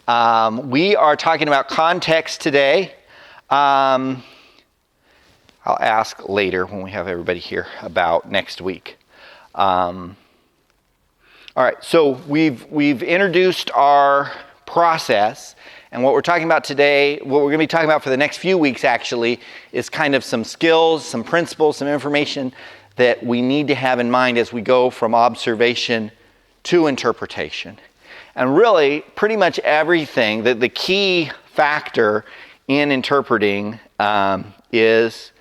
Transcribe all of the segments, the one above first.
We are talking about context today. I'll ask later when we have everybody here about next week. All right, so we've introduced our process, and what we're talking about today, what we're going to be talking about for the next few weeks actually, is kind of some skills, some principles, some information that we need to have in mind as we go from observation to interpretation. And really, pretty much everything, the key factor in interpreting is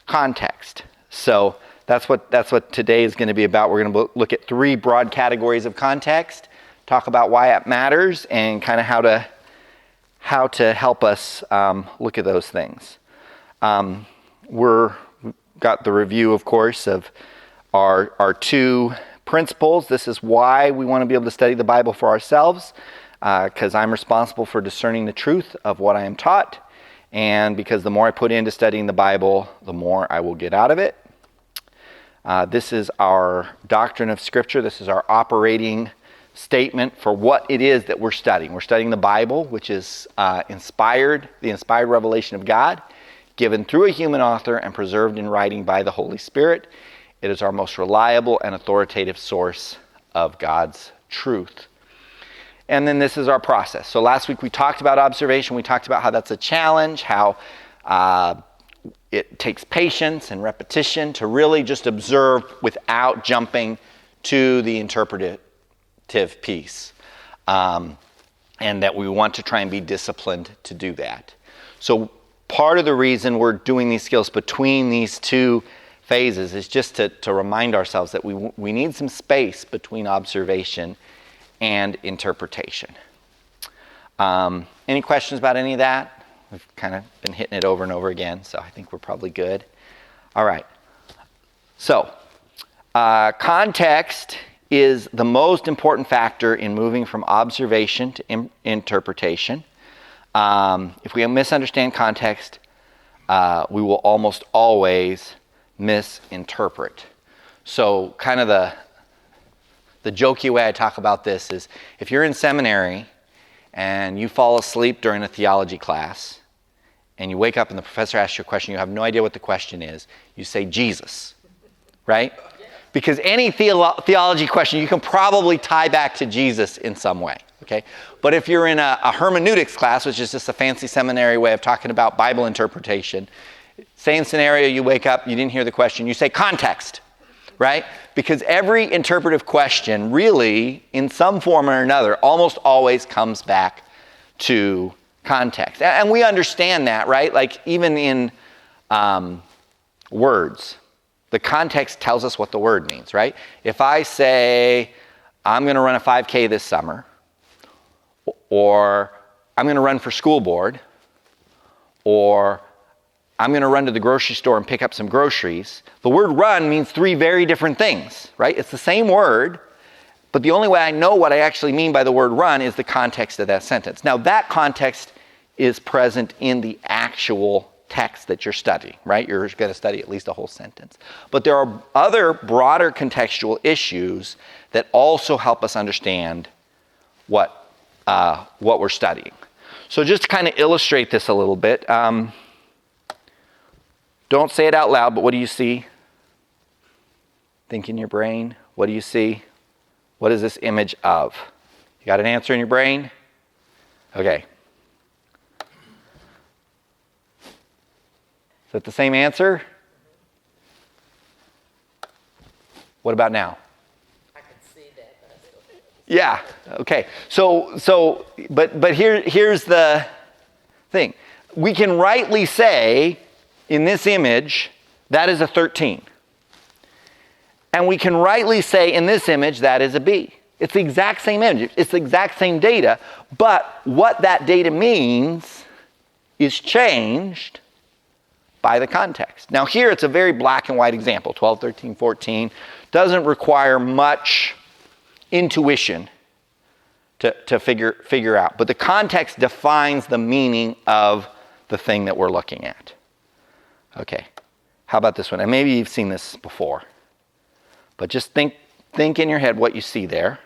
context. So that's what today is going to be about. We're going to look at three broad categories of context, talk about why it matters, and kind of how to help us look at those things. We've got the review, of course, of our two principles. This is why we want to be able to study the Bible for ourselves, because I'm responsible for discerning the truth of what I am taught, and because the more I put into studying the Bible, the more I will get out of it. This is our doctrine of Scripture. This is our operating statement for what it is that we're studying. We're studying the Bible, which is the inspired revelation of God, given through a human author and preserved in writing by the Holy Spirit. It is our most reliable and authoritative source of God's truth. And then this is our process. So last week we talked about observation. We talked about how that's a challenge, how it takes patience and repetition to really just observe without jumping to the interpretive piece. And that we want to try and be disciplined to do that. So part of the reason we're doing these skills between these two phases is just to remind ourselves that we need some space between observation and interpretation. Any questions about any of that? We've kind of been hitting it over and over again, so I think we're probably good. All right. So, context is the most important factor in moving from observation to interpretation. If we misunderstand context, we will almost always misinterpret. So kind of the jokey way I talk about this is if you're in seminary and you fall asleep during a theology class and you wake up and the professor asks you a question, you have no idea what the question is, you say Jesus, right? Because any theology question you can probably tie back to Jesus in some way, okay? But if you're in a hermeneutics class, which is just a fancy seminary way of talking about Bible interpretation, same scenario, you wake up, you didn't hear the question, you say context, right? Because every interpretive question really, in some form or another, almost always comes back to context. And we understand that, right? Like even in words, the context tells us what the word means, right? If I say, I'm going to run a 5K this summer, or I'm going to run for school board, or I'm going to run to the grocery store and pick up some groceries, the word run means three very different things, right? It's the same word, but the only way I know what I actually mean by the word run is the context of that sentence. Now, that context is present in the actual text that you're studying, right? You're going to study at least a whole sentence. But there are other broader contextual issues that also help us understand what we're studying. So just to kind of illustrate this a little bit, don't say it out loud, but what do you see? Think in your brain. What do you see? What is this image of? You got an answer in your brain? Okay. Is that the same answer? What about now? I can see that. Yeah. Okay. So, but here's the thing. We can rightly say, in this image, that is a 13. And we can rightly say, in this image, that is a B. It's the exact same image. It's the exact same data. But what that data means is changed by the context. Now here it's a very black and white example, 12, 13, 14. Doesn't require much intuition to figure out. But the context defines the meaning of the thing that we're looking at. Okay, how about this one? And maybe you've seen this before. But just think in your head what you see there.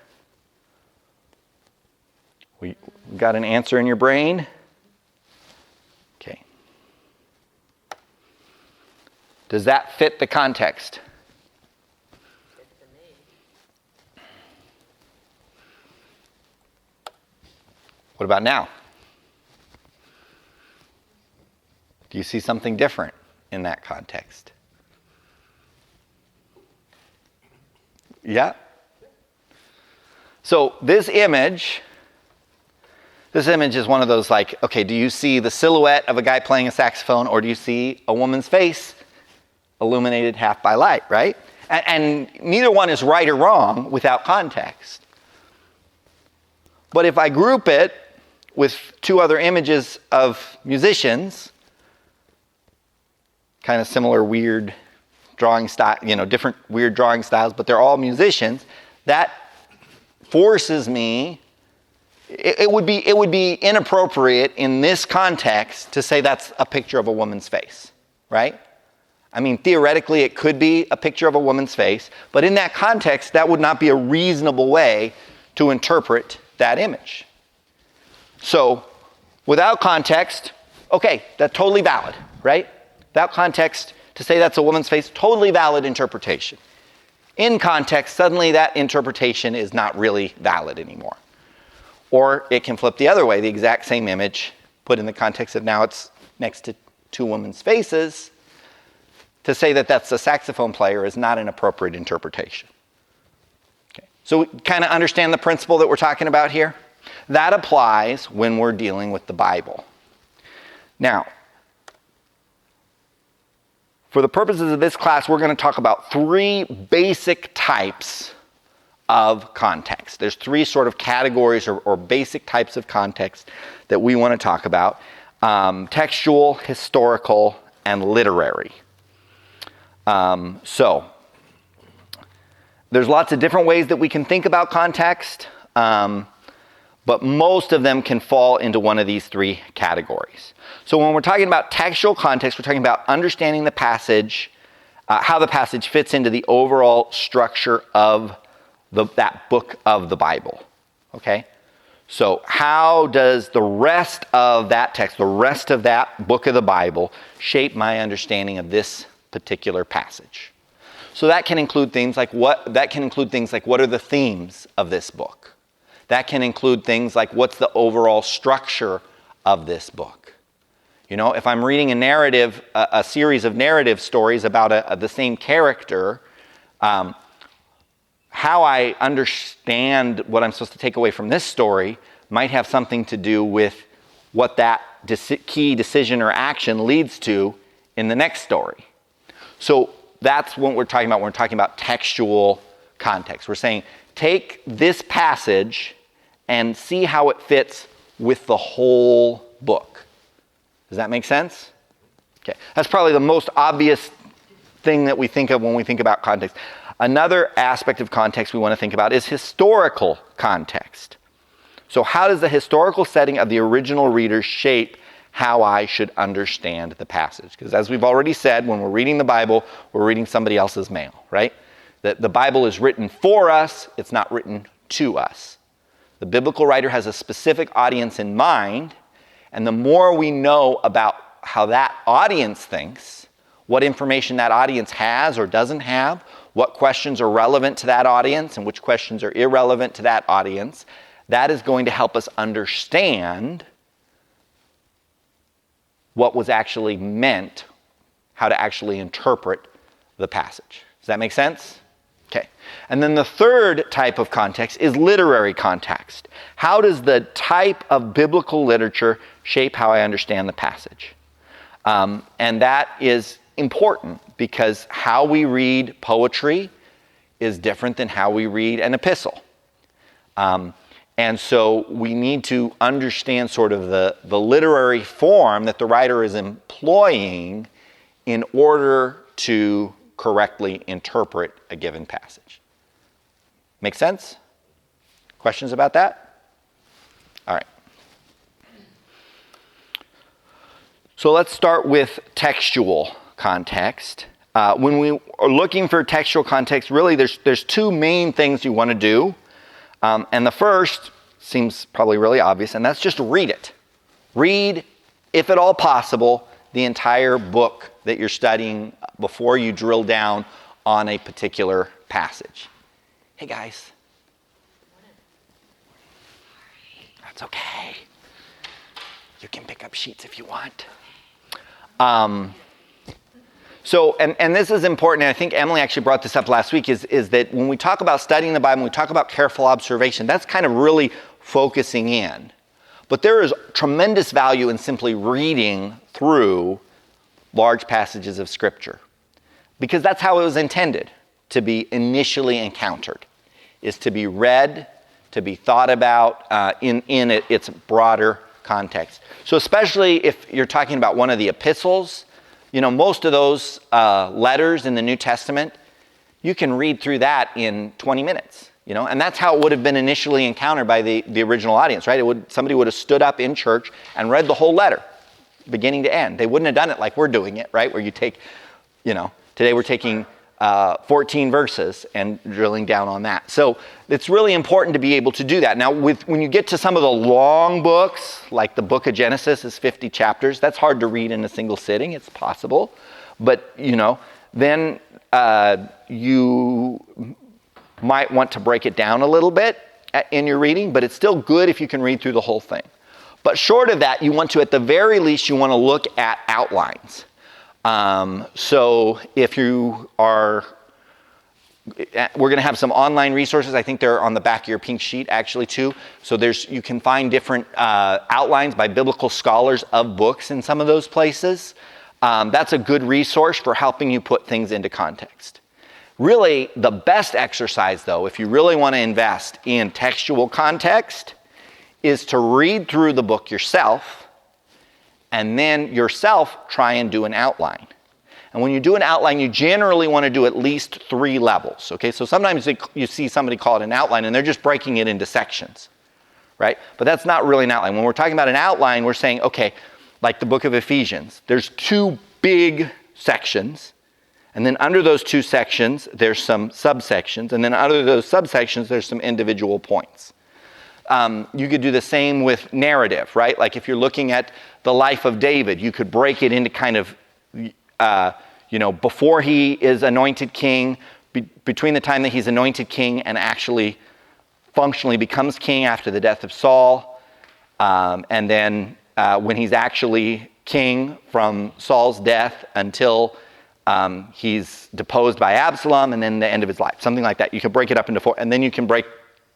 We got an answer in your brain? Okay. Does that fit the context? Good for me. What about now? Do you see something different in that context? Yeah? So this image is one of those like, okay, do you see the silhouette of a guy playing a saxophone, or do you see a woman's face illuminated half by light, right? And neither one is right or wrong without context. But if I group it with two other images of musicians, kind of similar weird drawing style, different weird drawing styles, but they're all musicians, that forces me, it would be inappropriate in this context to say that's a picture of a woman's face, right? I mean, theoretically, it could be a picture of a woman's face, but in that context, that would not be a reasonable way to interpret that image. So, without context, okay, that's totally valid, right? Without context, to say that's a woman's face, totally valid interpretation. In context, suddenly that interpretation is not really valid anymore. Or it can flip the other way, the exact same image, put in the context of now it's next to two women's faces. To say that that's a saxophone player is not an appropriate interpretation. Okay. So we kind of understand the principle that we're talking about here? That applies when we're dealing with the Bible. Now, for the purposes of this class, we're going to talk about three basic types of context. There's three sort of categories or basic types of context that we want to talk about. Textual, historical, and literary. So, there's lots of different ways that we can think about context, but most of them can fall into one of these three categories. So when we're talking about textual context, we're talking about understanding the passage, how the passage fits into the overall structure of that book of the Bible, okay? So how does the rest of that text, the rest of that book of the Bible, shape my understanding of this particular passage? So that can include things like what are the themes of this book? That can include things like what's the overall structure of this book? If I'm reading a narrative, a series of narrative stories about the same character, how I understand what I'm supposed to take away from this story might have something to do with what that key decision or action leads to in the next story. So that's what we're talking about when we're talking about textual context. We're saying, take this passage and see how it fits with the whole book. Does that make sense? Okay. That's probably the most obvious thing that we think of when we think about context. Another aspect of context we want to think about is historical context. So how does the historical setting of the original reader shape how I should understand the passage? Because as we've already said, when we're reading the Bible, we're reading somebody else's mail, right? The Bible is written for us, it's not written to us. The biblical writer has a specific audience in mind, and the more we know about how that audience thinks, what information that audience has or doesn't have, what questions are relevant to that audience and which questions are irrelevant to that audience, that is going to help us understand what was actually meant, how to actually interpret the passage. Does that make sense? Okay. And then the third type of context is literary context. How does the type of biblical literature shape how I understand the passage? And that is important because how we read poetry is different than how we read an epistle. And so we need to understand sort of the literary form that the writer is employing in order to correctly interpret a given passage. Make sense? Questions about that? All right. So let's start with textual context. When we are looking for textual context, really there's two main things you want to do. And the first, seems probably really obvious, and that's just read it. Read, if at all possible, the entire book that you're studying before you drill down on a particular passage. Hey guys. That's okay. You can pick up sheets if you want. So this is important, and I think Emily actually brought this up last week, is that when we talk about studying the Bible, when we talk about careful observation, that's kind of really focusing in. But there is tremendous value in simply reading through large passages of Scripture, because that's how it was intended to be initially encountered, is to be read, to be thought about in its broader context. So especially if you're talking about one of the epistles, most of those letters in the New Testament, you can read through that in 20 minutes, and that's how it would have been initially encountered by the original audience, right? Somebody would have stood up in church and read the whole letter, beginning to end. They wouldn't have done it like we're doing it, right? Where you take, today we're taking 14 verses and drilling down on that. So it's really important to be able to do that. Now, when you get to some of the long books, like the book of Genesis is 50 chapters, that's hard to read in a single sitting. It's possible. But, then you might want to break it down a little bit in your reading, but it's still good if you can read through the whole thing. But short of that, you want to, at the very least, you want to look at outlines. So if you are, we're going to have some online resources. I think they're on the back of your pink sheet actually too. So you can find different outlines by biblical scholars of books in some of those places. That's a good resource for helping you put things into context. Really, the best exercise though, if you really want to invest in textual context, is to read through the book yourself, and then yourself try and do an outline. And when you do an outline, you generally want to do at least 3 levels. Okay, so sometimes you see somebody call it an outline, and they're just breaking it into sections, right? But that's not really an outline. When we're talking about an outline, we're saying, okay, like the book of Ephesians, there's 2 big sections, and then under those 2 sections, there's some subsections, and then under those subsections, there's some individual points. You could do the same with narrative, right? Like if you're looking at the life of David, you could break it into kind of, before he is anointed king, between the time that he's anointed king and actually functionally becomes king after the death of Saul, and then when he's actually king from Saul's death until he's deposed by Absalom, and then the end of his life, something like that. You can break it up into 4, and then you can break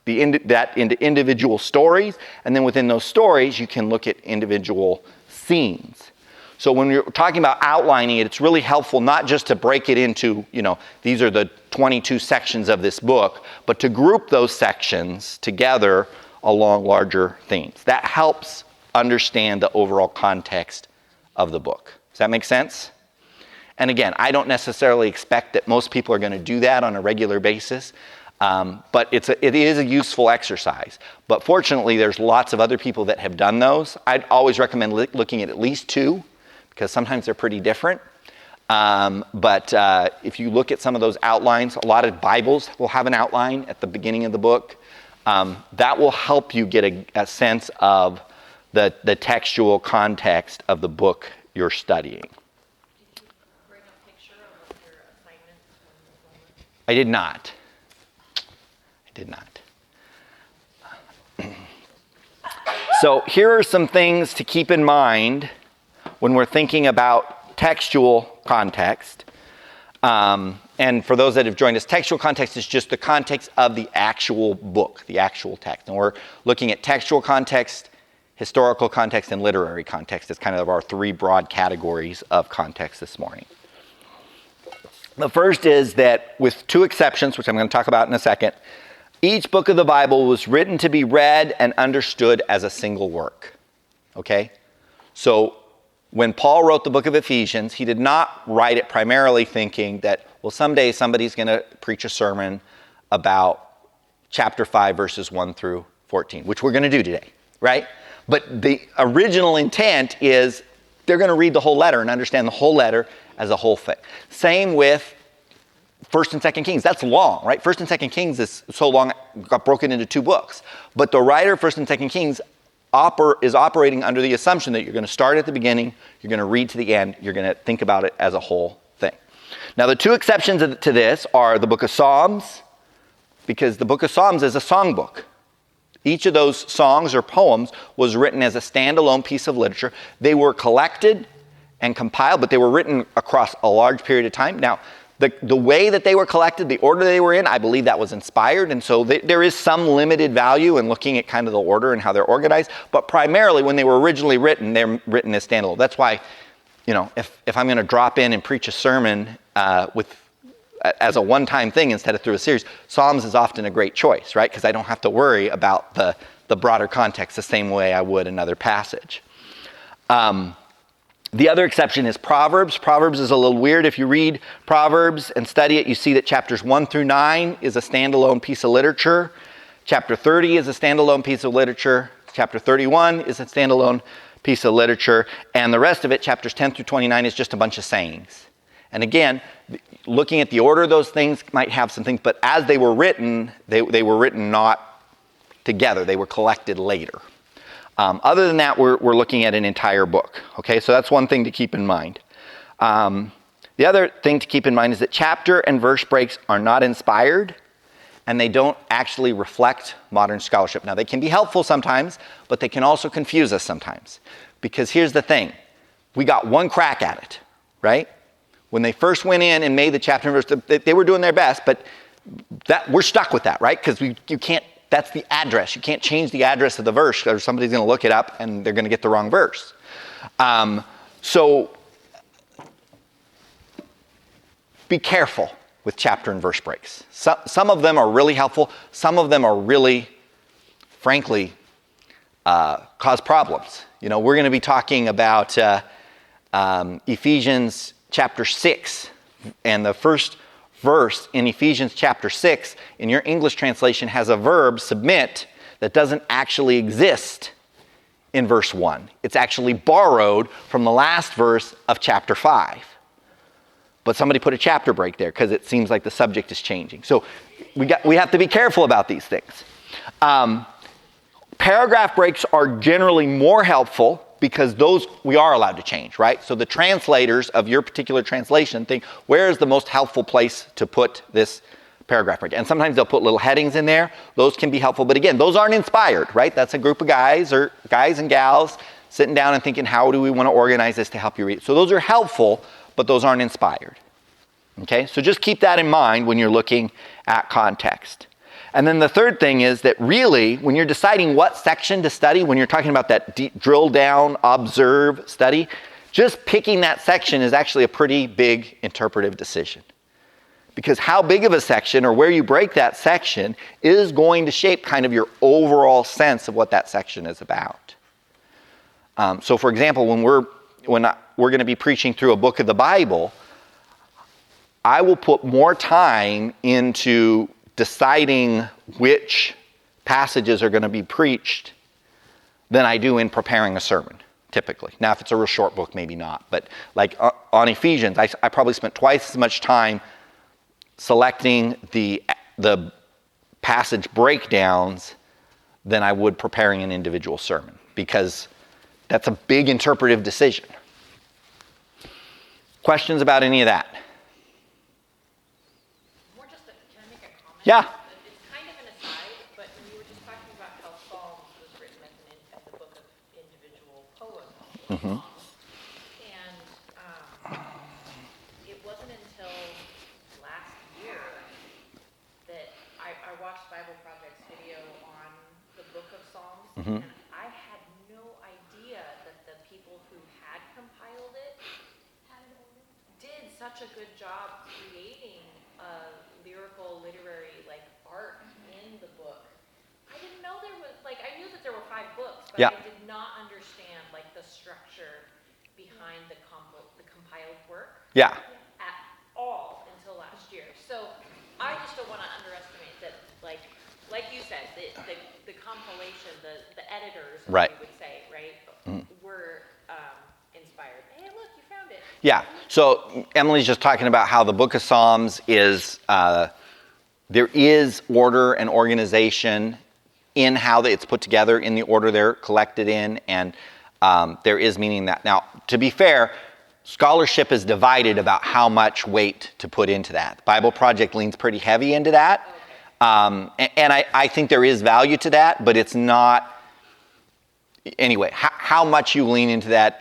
that into individual stories, and then within those stories you can look at individual scenes. So when you're talking about outlining it, it's really helpful not just to break it into, these are the 22 sections of this book, but to group those sections together along larger themes. That helps understand the overall context of the book. Does that make sense? And again, I don't necessarily expect that most people are going to do that on a regular basis. But it is a useful exercise. But fortunately, there's lots of other people that have done those. I'd always recommend looking at least 2, because sometimes they're pretty different. But if you look at some of those outlines, a lot of Bibles will have an outline at the beginning of the book. That will help you get a sense of the textual context of the book you're studying. Did you bring a picture of your assignments from the summer? I did not. So here are some things to keep in mind when we're thinking about textual context. And for those that have joined us, textual context is just the context of the actual book, the actual text. And we're looking at textual context, historical context, and literary context as kind of our 3 broad categories of context this morning. The first is that, with 2 exceptions, which I'm going to talk about in a second, each book of the Bible was written to be read and understood as a single work. Okay? So when Paul wrote the book of Ephesians, he did not write it primarily thinking that, well, someday somebody's going to preach a sermon about chapter 5, verses 1 through 14, which we're going to do today, right? But the original intent is they're going to read the whole letter and understand the whole letter as a whole thing. Same with First and Second Kings, that's long, right? First and Second Kings is so long, it got broken into 2 books. But the writer of First and Second Kings is operating under the assumption that you're going to start at the beginning, you're going to read to the end, you're going to think about it as a whole thing. Now, the 2 exceptions to this are the book of Psalms, because the book of Psalms is a songbook. Each of those songs or poems was written as a standalone piece of literature. They were collected and compiled, but they were written across a large period of time. Now, the way that they were collected, the order they were in, I believe that was inspired. And so there is some limited value in looking at kind of the order and how they're organized. But primarily, when they were originally written, they're written as standalone. That's why, if I'm going to drop in and preach a sermon as a one-time thing instead of through a series, Psalms is often a great choice, right? Because I don't have to worry about the broader context the same way I would another passage. The other exception is Proverbs. Proverbs is a little weird. If you read Proverbs and study it, you see that chapters 1 through 9 is a standalone piece of literature. Chapter 30 is a standalone piece of literature. Chapter 31 is a standalone piece of literature. And the rest of it, chapters 10 through 29, is just a bunch of sayings. And again, looking at the order of those things might have some things, but as they were written, they were written not together. They were collected later. Other than that, we're looking at an entire book. Okay, so that's one thing to keep in mind. The other thing to keep in mind is that chapter and verse breaks are not inspired, and they don't actually reflect modern scholarship. Now, they can be helpful sometimes, but they can also confuse us sometimes. Because here's the thing. We got one crack at it, right? When they first went in and made the chapter and verse, they were doing their best, but we're stuck with that, right? Because you can't. That's the address. You can't change the address of the verse, or somebody's going to look it up and they're going to get the wrong verse. So be careful with chapter and verse breaks. Some of them are really helpful. Some of them are really, frankly, cause problems. We're going to be talking about Ephesians chapter 6, and the first verse in Ephesians chapter 6 in your English translation has a verb, submit, that doesn't actually exist in verse 1. It's actually borrowed from the last verse of chapter 5. But somebody put a chapter break there because it seems like the subject is changing. So we have to be careful about these things. Paragraph breaks are generally more helpful because those we are allowed to change, right? So the translators of your particular translation think, where is the most helpful place to put this paragraph break? And sometimes they'll put little headings in there. Those can be helpful. But again, those aren't inspired, right? That's a group of guys and gals sitting down and thinking, how do we want to organize this to help you read? So those are helpful, but those aren't inspired. Okay? So just keep that in mind when you're looking at context. And then the third thing is that really, when you're deciding what section to study, when you're talking about that drill down, observe, study, just picking that section is actually a pretty big interpretive decision. Because how big of a section or where you break that section is going to shape kind of your overall sense of what that section is about. So for example, when we're going to be preaching through a book of the Bible, I will put more time into deciding which passages are going to be preached than I do in preparing a sermon, typically. Now, if it's a real short book, maybe not. But like on Ephesians, I probably spent twice as much time selecting the passage breakdowns than I would preparing an individual sermon, because that's a big interpretive decision. Questions about any of that? Yeah. It's kind of an aside, but when you were just talking about how Psalms was written as a book of individual poems, Mm-hmm. and it wasn't until last year that I watched Bible Project's video on the book of Psalms, Mm-hmm. and I had no idea that the people who had compiled it did such a good job creating a lyrical, literary, art in the book. I didn't know there was, I knew that there were 5 books, but Yeah. I did not understand, the structure behind the compiled work Yeah. at all until last year. So I just don't want to underestimate that, like you said, the compilation, the editors, Right. we would say, right, were inspired. Hey, look, you found it. Yeah. So Emily's just talking about how the book of Psalms is, there is order and organization in how it's put together, in the order they're collected in, and there is meaning that. Now, to be fair, scholarship is divided about how much weight to put into that. The Bible Project leans pretty heavy into that. And I think there is value to that, but it's not, anyway, how much you lean into that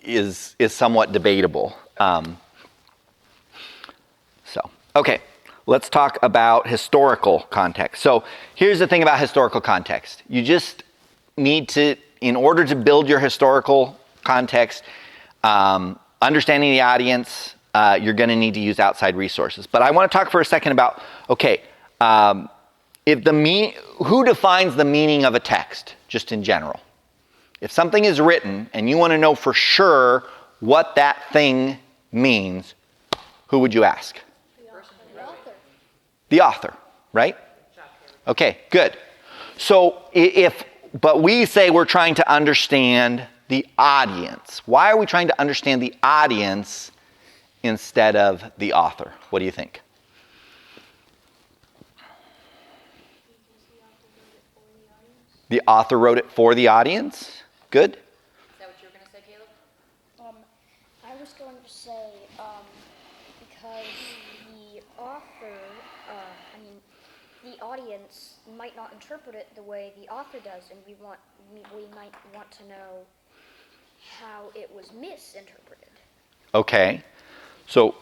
is somewhat debatable. Okay, let's talk about historical context. So here's the thing about historical context. You just need to, in order to build your historical context, understanding the audience, you're going to need to use outside resources. But I want to talk for a second about, okay, who defines the meaning of a text, just in general? If something is written and you want to know for sure what that thing means, who would you ask? The author, right? Okay, good. So but we say we're trying to understand the audience. Why are we trying to understand the audience instead of the author? What do you think? The author wrote it for the audience. Good. Is that what you were going to say, Caleb? I was going to say, because the author, the audience might not interpret it the way the author does, and we might want to know how it was misinterpreted. Okay. So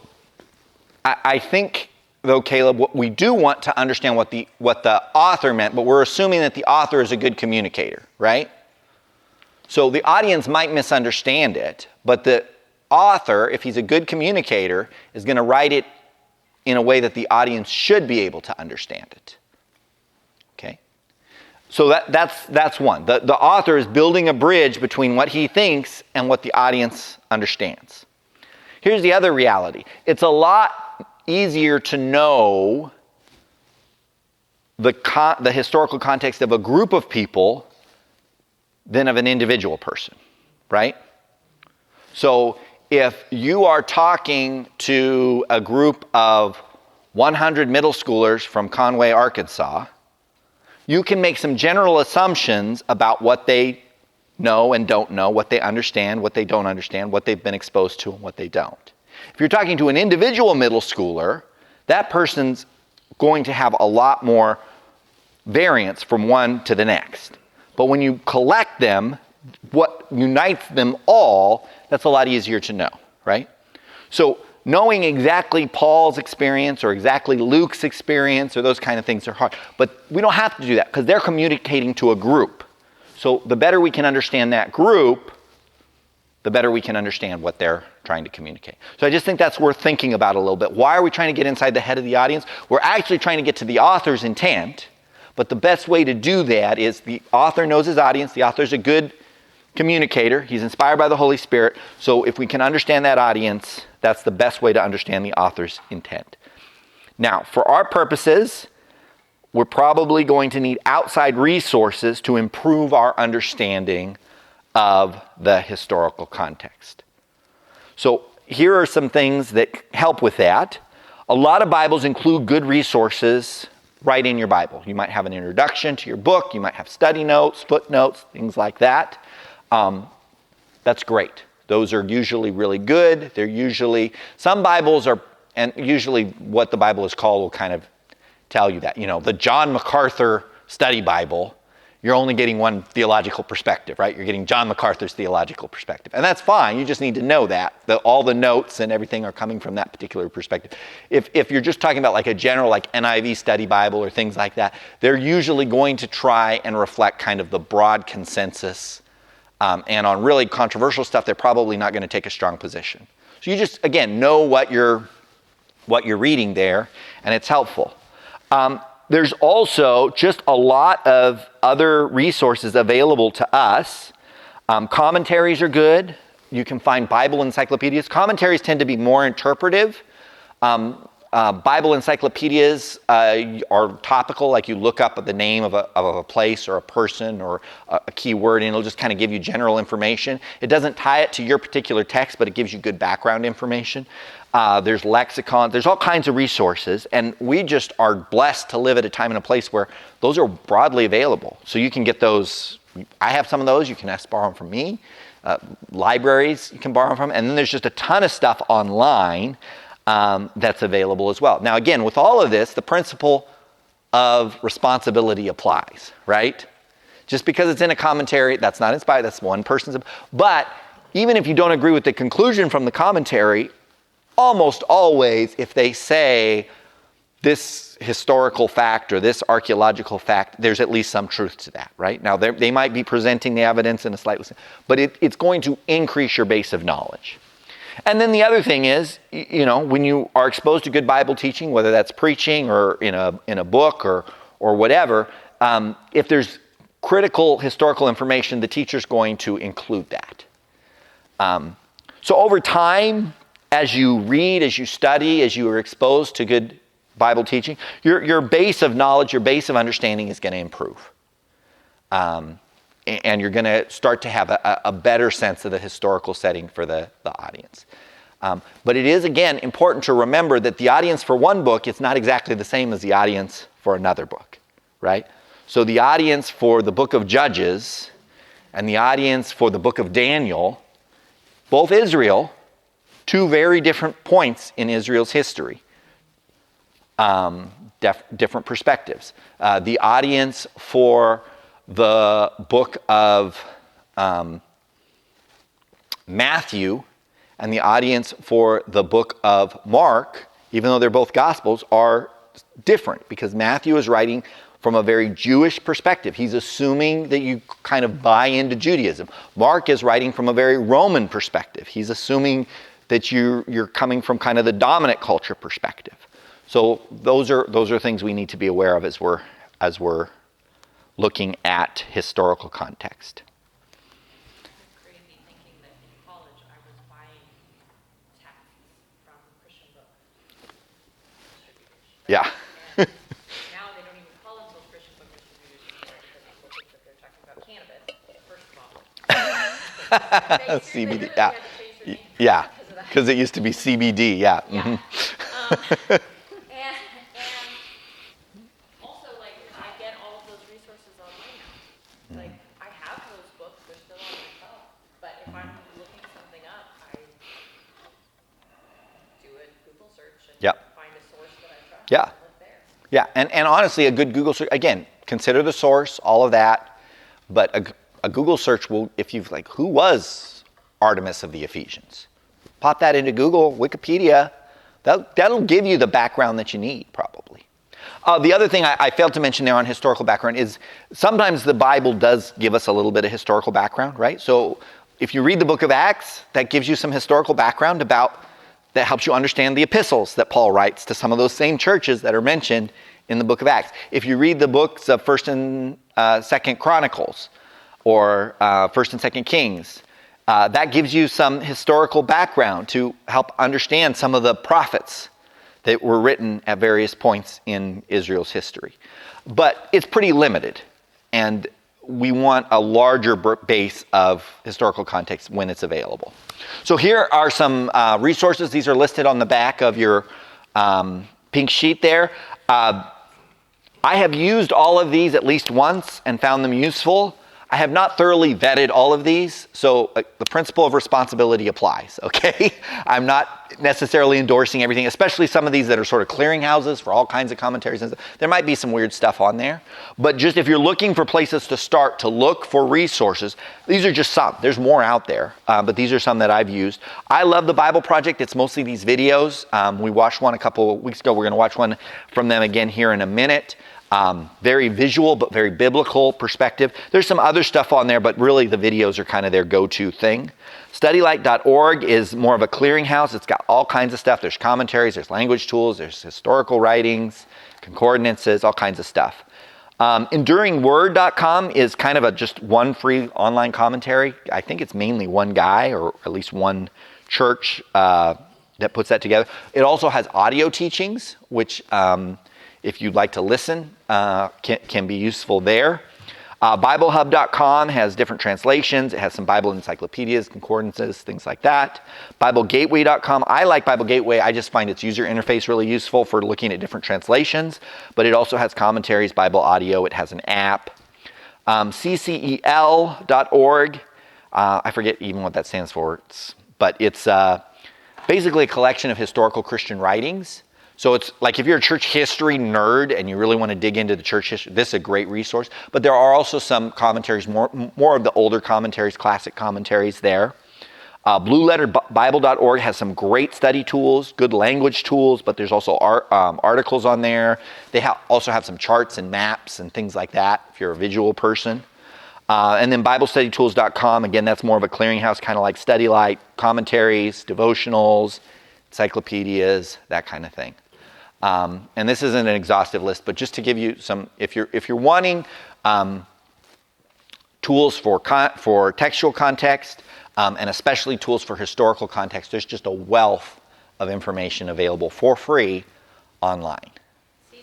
I think, though, Caleb, we do want to understand what the author meant, but we're assuming that the author is a good communicator, right? So the audience might misunderstand it, but the author, if he's a good communicator, is going to write it in a way that the audience should be able to understand it. Okay? So that's one. The author is building a bridge between what he thinks and what the audience understands. Here's the other reality. It's a lot easier to know the historical context of a group of people than of an individual person, right? So if you are talking to a group of 100 middle schoolers from Conway, Arkansas, you can make some general assumptions about what they know and don't know, what they understand, what they don't understand, what they've been exposed to and what they don't. If you're talking to an individual middle schooler, that person's going to have a lot more variance from one to the next. But when you collect them, what unites them all, that's a lot easier to know, right? So knowing exactly Paul's experience or exactly Luke's experience or those kind of things are hard. But we don't have to do that because they're communicating to a group. So the better we can understand that group, the better we can understand what they're trying to communicate. So I just think that's worth thinking about a little bit. Why are we trying to get inside the head of the audience? We're actually trying to get to the author's intent. But the best way to do that is the author knows his audience. The author's a good communicator. He's inspired by the Holy Spirit. So if we can understand that audience, that's the best way to understand the author's intent. Now, for our purposes, we're probably going to need outside resources to improve our understanding of the historical context. So here are some things that help with that. A lot of Bibles include good resources right in your Bible. You might have an introduction to your book. You might have study notes, footnotes, things like that. That's great. Those are usually really good. They're usually, some Bibles are, and usually what the Bible is called will kind of tell you that. You know, the John MacArthur Study Bible, you're only getting one theological perspective, right? You're getting John MacArthur's theological perspective. And that's fine. You just need to know that all the notes and everything are coming from that particular perspective. If you're just talking about like a general like NIV study Bible or things like that, they're usually going to try and reflect kind of the broad consensus. And on really controversial stuff, they're probably not going to take a strong position. So you just, again, know what you're reading there, and it's helpful. There's also just a lot of other resources available to us. Commentaries are good. You can find Bible encyclopedias. Commentaries tend to be more interpretive. Bible encyclopedias are topical, like you look up the name of a place or a person or a key word, and it'll just kind of give you general information. It doesn't tie it to your particular text, but it gives you good background information. There's lexicon, there's all kinds of resources, and we just are blessed to live at a time and a place where those are broadly available. So you can get those. I have some of those. You can borrow them from me. Libraries you can borrow them from, and then there's just a ton of stuff online that's available as well. Now, again, with all of this, the principle of responsibility applies, right? Just because it's in a commentary, that's not inspired, that's one person's. But even if you don't agree with the conclusion from the commentary, almost always, if they say this historical fact or this archaeological fact, there's at least some truth to that, right? Now, they might be presenting the evidence in a slightly, but it's going to increase your base of knowledge. And then the other thing is, when you are exposed to good Bible teaching, whether that's preaching or in a book or whatever, if there's critical historical information, the teacher's going to include that. So over time, as you read, as you study, as you are exposed to good Bible teaching, your base of knowledge, your base of understanding is going to improve. And you're going to start to have a better sense of the historical setting for the audience. But it is, again, important to remember that the audience for one book is not exactly the same as the audience for another book, right? So the audience for the book of Judges and the audience for the book of Daniel, both Israel, two very different points in Israel's history. Different perspectives. The audience for the book of Matthew and the audience for the book of Mark, even though they're both Gospels, are different because Matthew is writing from a very Jewish perspective. He's assuming that you kind of buy into Judaism. Mark is writing from a very Roman perspective. He's assuming that you're coming from kind of the dominant culture perspective. So those are things we need to be aware of as we're looking at historical context. Crazy thinking that in college I was buying texts from Christian book distributors. Yeah. And now they don't even call themselves Christian book distributors anymore because people think that they're talking about cannabis, first of all. CBD, They yeah. had to change their name Yeah, because of that. because it used to be CBD, yeah. Yeah. Mhm. And also, like, I get all of those resources online now. Like, I have those books, they're still on my shelf, but if I'm looking something up, I do a Google search and Yep. find a source that I trust Yeah. and look there. Yeah, and honestly, a good Google search, again, consider the source, all of that, but a Google search will, if you've like, who was Artemis of the Ephesians? Pop that into Google, Wikipedia, that'll give you the background that you need, probably. The other thing I failed to mention there on historical background is sometimes the Bible does give us a little bit of historical background, right? So if you read the book of Acts, that gives you some historical background that helps you understand the epistles that Paul writes to some of those same churches that are mentioned in the book of Acts. If you read the books of 1st and 2nd Chronicles or 1st and 2nd Kings, that gives you some historical background to help understand some of the prophets that were written at various points in Israel's history. But it's pretty limited, and we want a larger base of historical context when it's available. So here are some resources. These are listed on the back of your pink sheet there. I have used all of these at least once and found them useful. I have not thoroughly vetted all of these, so the principle of responsibility applies, okay? I'm not necessarily endorsing everything, especially some of these that are sort of clearinghouses for all kinds of commentaries and stuff. There might be some weird stuff on there, but just if you're looking for places to start to look for resources, these are just some. There's more out there, but these are some that I've used. I love the Bible Project. It's mostly these videos. We watched one a couple of weeks ago. We're going to watch one from them again here in a minute. Very visual, but very biblical perspective. There's some other stuff on there, but really the videos are kind of their go-to thing. StudyLight.org is more of a clearinghouse. It's got all kinds of stuff. There's commentaries, there's language tools, there's historical writings, concordances, all kinds of stuff. EnduringWord.com is kind of just one free online commentary. I think it's mainly one guy or at least one church that puts that together. It also has audio teachings, which if you'd like to listen, can be useful there. BibleHub.com has different translations. It has some Bible encyclopedias, concordances, things like that. BibleGateway.com. I like Bible Gateway. I just find its user interface really useful for looking at different translations. But it also has commentaries, Bible audio. It has an app. CCEL.org. I forget even what that stands for. But it's basically a collection of historical Christian writings. So it's like if you're a church history nerd and you really want to dig into the church history, this is a great resource. But there are also some commentaries, more of the older commentaries, classic commentaries there. BlueLetterBible.org has some great study tools, good language tools, but there's also articles on there. They also have some charts and maps and things like that if you're a visual person. And then BibleStudyTools.com, again, that's more of a clearinghouse, kind of like StudyLight, commentaries, devotionals, encyclopedias, that kind of thing. And this isn't an exhaustive list, but just to give you some, if you're wanting tools for textual context, and especially tools for historical context, there's just a wealth of information available for free online. CCEL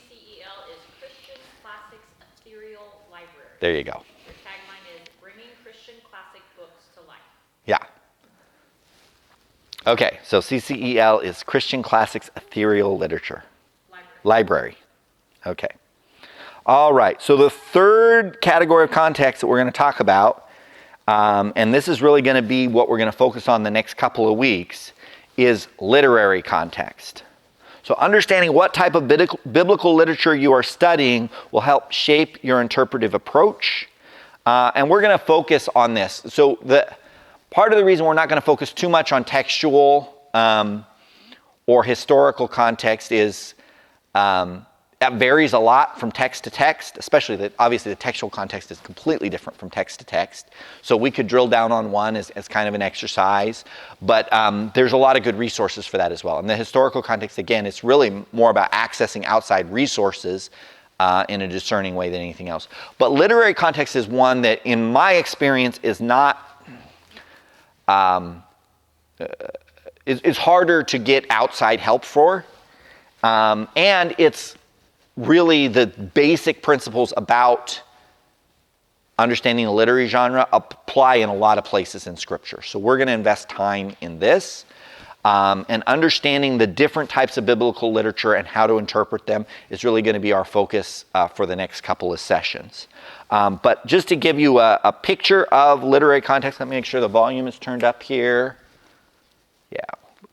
is Christian Classics Ethereal Library. There you go. Their tagline is Bringing Christian Classic Books to Life. Yeah. Okay, so CCEL is Christian Classics Ethereal Literature. Library. Okay. All right, so the third category of context that we're going to talk about, and this is really going to be what we're going to focus on the next couple of weeks, is literary context. So understanding what type of biblical literature you are studying will help shape your interpretive approach. And we're going to focus on this. So part of the reason we're not going to focus too much on textual or historical context is that varies a lot from text to text, especially that obviously the textual context is completely different from text to text. So we could drill down on one as kind of an exercise, but there's a lot of good resources for that as well. And the historical context, again, it's really more about accessing outside resources in a discerning way than anything else. But literary context is one that, in my experience, is not, is harder to get outside help for. And it's really the basic principles about understanding the literary genre apply in a lot of places in Scripture. So we're going to invest time in this. And understanding the different types of biblical literature and how to interpret them is really going to be our focus for the next couple of sessions. But just to give you a picture of literary context, let me make sure the volume is turned up here. Yeah,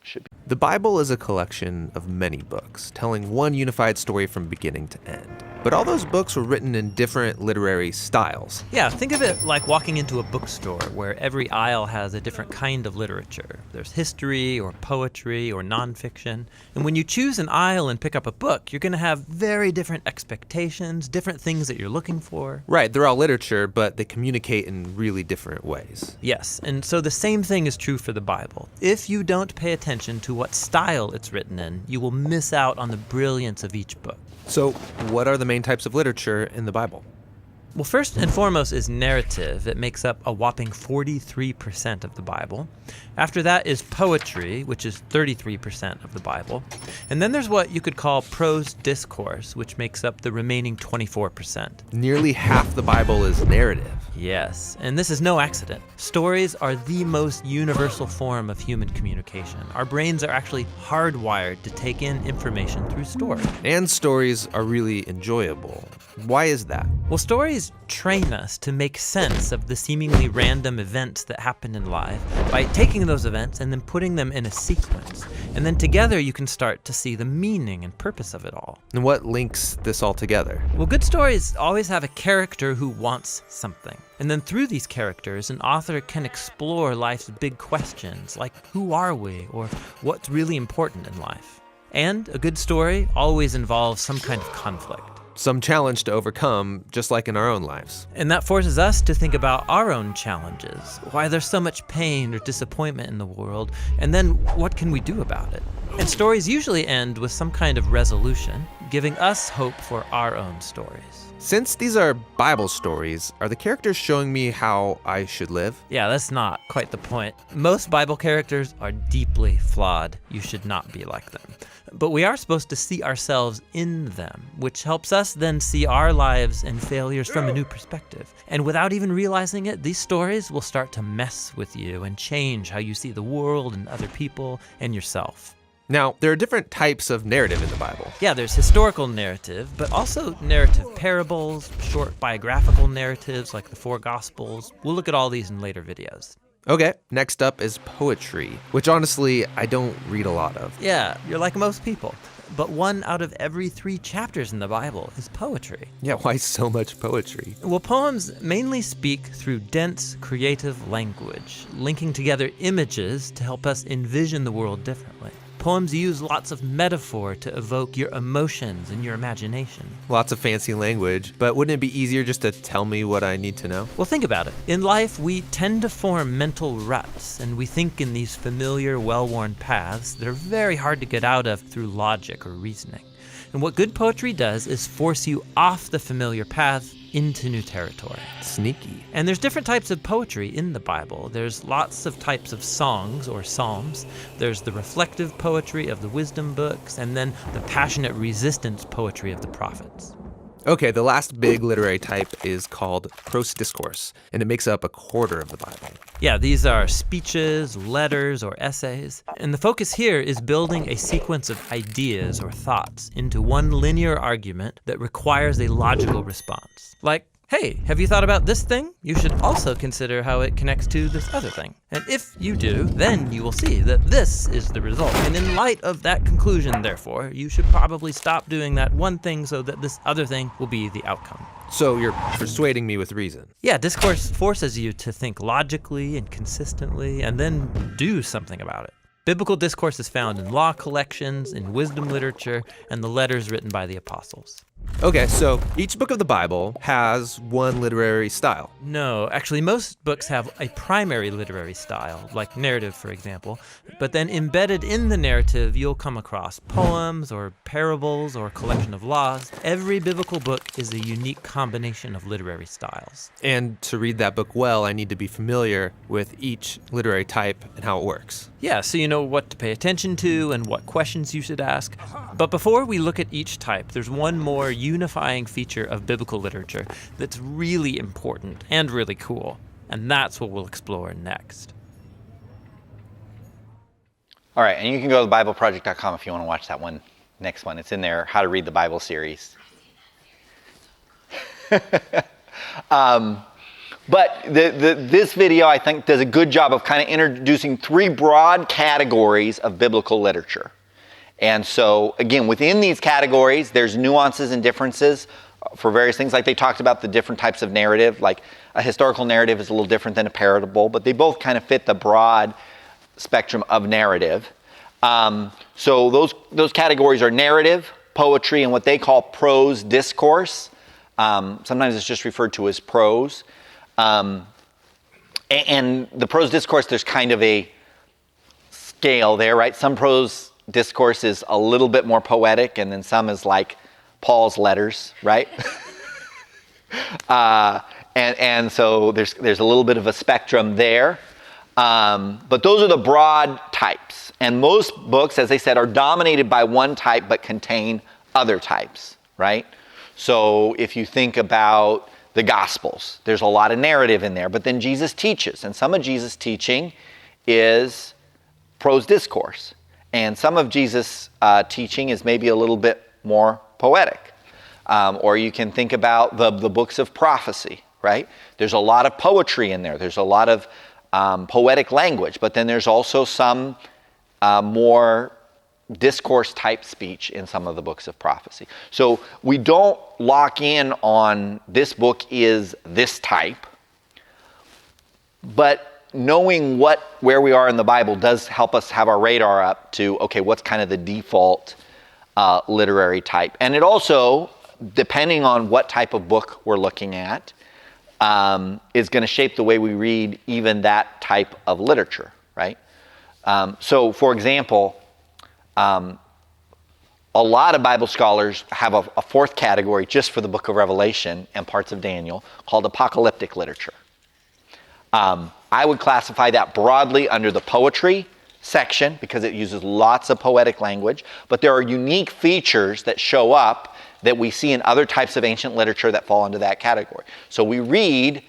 should be. The Bible is a collection of many books, telling one unified story from beginning to end. But all those books were written in different literary styles. Yeah, think of it like walking into a bookstore where every aisle has a different kind of literature. There's history or poetry or nonfiction. And when you choose an aisle and pick up a book, you're going to have very different expectations, different things that you're looking for. Right, they're all literature, but they communicate in really different ways. Yes, and so the same thing is true for the Bible. If you don't pay attention to what style it's written in, you will miss out on the brilliance of each book. So, what are the main types of literature in the Bible? Well, first and foremost is narrative. It makes up a whopping 43% of the Bible. After that is poetry, which is 33% of the Bible. And then there's what you could call prose discourse, which makes up the remaining 24%. Nearly half the Bible is narrative. Yes, and this is no accident. Stories are the most universal form of human communication. Our brains are actually hardwired to take in information through stories. And stories are really enjoyable. Why is that? Well, stories train us to make sense of the seemingly random events that happen in life by taking those events and then putting them in a sequence. And then together you can start to see the meaning and purpose of it all. And what links this all together? Well, good stories always have a character who wants something. And then through these characters, an author can explore life's big questions, like who are we, or what's really important in life. And a good story always involves some kind of conflict. some challenge to overcome, just like in our own lives. And that forces us to think about our own challenges, why there's so much pain or disappointment in the world, and then what can we do about it? And stories usually end with some kind of resolution, giving us hope for our own stories. Since these are Bible stories, are the characters showing me how I should live? Yeah, that's not quite the point. Most Bible characters are deeply flawed. You should not be like them. But we are supposed to see ourselves in them, which helps us then see our lives and failures from a new perspective. And without even realizing it, these stories will start to mess with you and change how you see the world and other people and yourself. Now, there are different types of narrative in the Bible. Yeah, there's historical narrative, but also narrative parables, short biographical narratives like the four Gospels. We'll look at all these in later videos. Okay, next up is poetry, which honestly, I don't read a lot of. Yeah, you're like most people. But 1 out of every 3 chapters in the Bible is poetry. Yeah, why so much poetry? Well, poems mainly speak through dense, creative language, linking together images to help us envision the world differently. Poems use lots of metaphor to evoke your emotions and your imagination. Lots of fancy language, but wouldn't it be easier just to tell me what I need to know? Well, think about it. In life, we tend to form mental ruts, and we think in these familiar, well-worn paths that are very hard to get out of through logic or reasoning. And what good poetry does is force you off the familiar path into new territory. Sneaky. And there's different types of poetry in the Bible. There's lots of types of songs or psalms. There's the reflective poetry of the wisdom books, and then the passionate resistance poetry of the prophets. Okay, the last big literary type is called prose discourse, and it makes up 1/4 of the Bible. Yeah, these are speeches, letters, or essays. And the focus here is building a sequence of ideas or thoughts into one linear argument that requires a logical response. Like, hey, have you thought about this thing? You should also consider how it connects to this other thing. And if you do, then you will see that this is the result. And in light of that conclusion, therefore, you should probably stop doing that one thing so that this other thing will be the outcome. So you're persuading me with reason. Yeah, discourse forces you to think logically and consistently and then do something about it. Biblical discourse is found in law collections, in wisdom literature, and the letters written by the apostles. Okay, so each book of the Bible has one literary style. No, actually most books have a primary literary style, like narrative, for example, but then embedded in the narrative you'll come across poems or parables or a collection of laws. Every biblical book is a unique combination of literary styles. And to read that book well, I need to be familiar with each literary type and how it works. Yeah, so you know what to pay attention to and what questions you should ask. But before we look at each type, there's one more unifying feature of biblical literature that's really important and really cool, and that's what we'll explore next. All right, and you can go to BibleProject.com if you want to watch that one, next one. It's in there, How to Read the Bible series. But this video, I think, does a good job of kind of introducing 3 broad categories of biblical literature. And so, again, within these categories, there's nuances and differences for various things. Like they talked about the different types of narrative. Like a historical narrative is a little different than a parable, but they both kind of fit the broad spectrum of narrative. So those categories are narrative, poetry, and what they call prose discourse. Sometimes it's just referred to as prose. And the prose discourse, there's kind of a scale there, right? Some prose discourse is a little bit more poetic, and then some is like Paul's letters, right? and so there's a little bit of a spectrum there. But those are the broad types. And most books, as I said, are dominated by one type but contain other types, right? So if you think about the Gospels, there's a lot of narrative in there, but then Jesus teaches, and some of Jesus' teaching is prose discourse. And some of Jesus' teaching is maybe a little bit more poetic. Or you can think about the books of prophecy, right? There's a lot of poetry in there. There's a lot of poetic language, but then there's also some more discourse type speech in some of the books of prophecy. So we don't lock in on this book is this type, but knowing where we are in the Bible does help us have our radar up to, okay, what's kind of the default literary type. And it also depending on what type of book we're looking at, is going to shape the way we read even that type of literature, right? So, for example, a lot of Bible scholars have a fourth category just for the book of Revelation and parts of Daniel called apocalyptic literature. I would classify that broadly under the poetry section because it uses lots of poetic language, but there are unique features that show up that we see in other types of ancient literature that fall into that category. So we read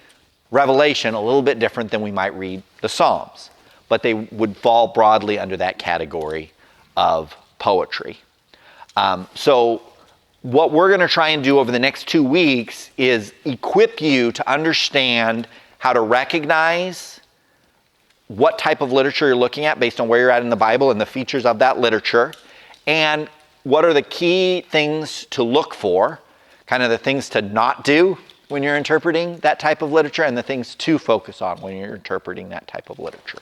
Revelation a little bit different than we might read the Psalms, but they would fall broadly under that category of poetry. So what we're going to try and do over the next 2 weeks is equip you to understand how to recognize what type of literature you're looking at based on where you're at in the Bible and the features of that literature, and what are the key things to look for, kind of the things to not do when you're interpreting that type of literature, and the things to focus on when you're interpreting that type of literature.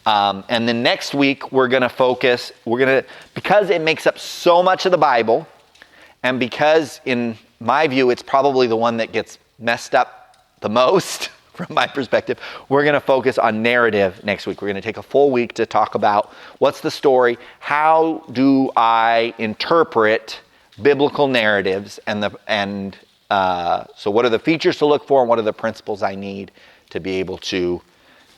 And then next week, we're going to focus, because it makes up so much of the Bible, and because in my view, it's probably the one that gets messed up the most, from my perspective, we're going to focus on narrative next week. We're going to take a full week to talk about what's the story, how do I interpret biblical narratives, and so what are the features to look for, and what are the principles I need to be able to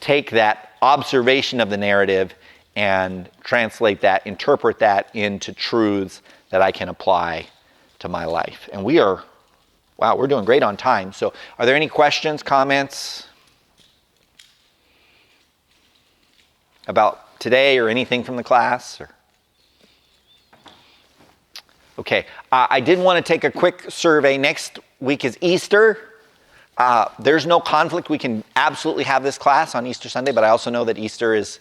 take that observation of the narrative and translate that, interpret that into truths that I can apply to my life. And we're doing great on time. So are there any questions, comments about today or anything from the class? Okay, I did want to take a quick survey. Next week is Easter. There's no conflict. We can absolutely have this class on Easter Sunday, but I also know that Easter is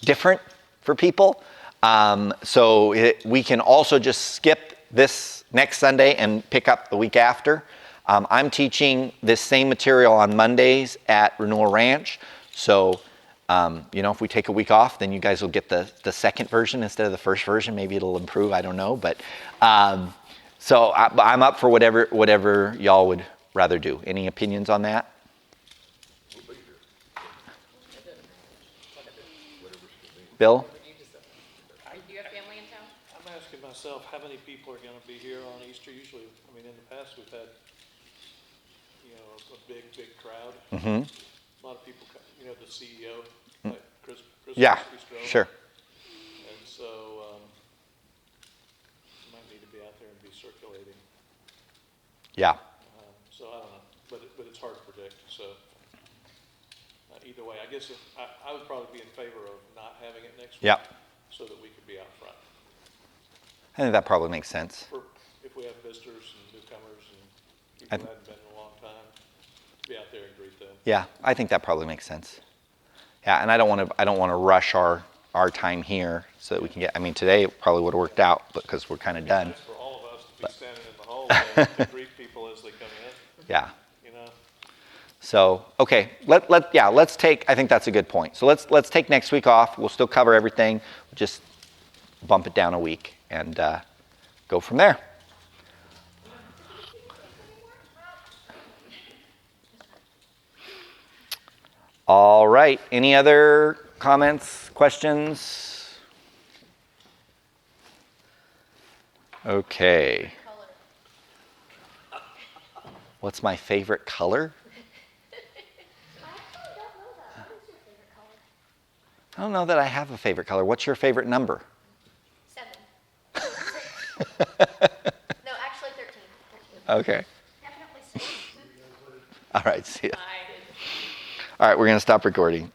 different for people. We can also just skip this next Sunday and pick up the week after. I'm teaching this same material on Mondays at Renewal Ranch. So, if we take a week off, then you guys will get the second version instead of the first version. Maybe it'll improve. I don't know. But so I'm up for whatever y'all would rather do. Any opinions on that? Bill? Do you have family in town? I'm asking myself, how many people are going to be here on Easter? Usually, in the past we've had, a big crowd. Mm-hmm. A lot of people, the CEO, like Chris Yeah, Bistro. sure. And so, you might need to be out there and be circulating. Yeah. So I don't know, but it's hard to predict. So either way, I guess I would probably be in favor of not having it next week. Yeah. So that we could be out front. I think that probably makes sense. If we have visitors and newcomers and people who hadn't been in a long time, be out there and greet them. Yeah, I think that probably makes sense. Yeah, and I don't want to rush our time here so that we can get. Today it probably would have worked out because we're kind of done. Nice for all of us to be standing in the hallway to greet people as they come in. Yeah. You know. So okay, let's take. I think that's a good point. So let's take next week off. We'll still cover everything. Just bump it down a week and go from there. All right. Any other comments, questions? Okay. What's my favorite color? I don't know that I have a favorite color. What's your favorite number? 7. No, actually 13. Okay. Definitely 6. All right. See ya. I All right. We're going to stop recording.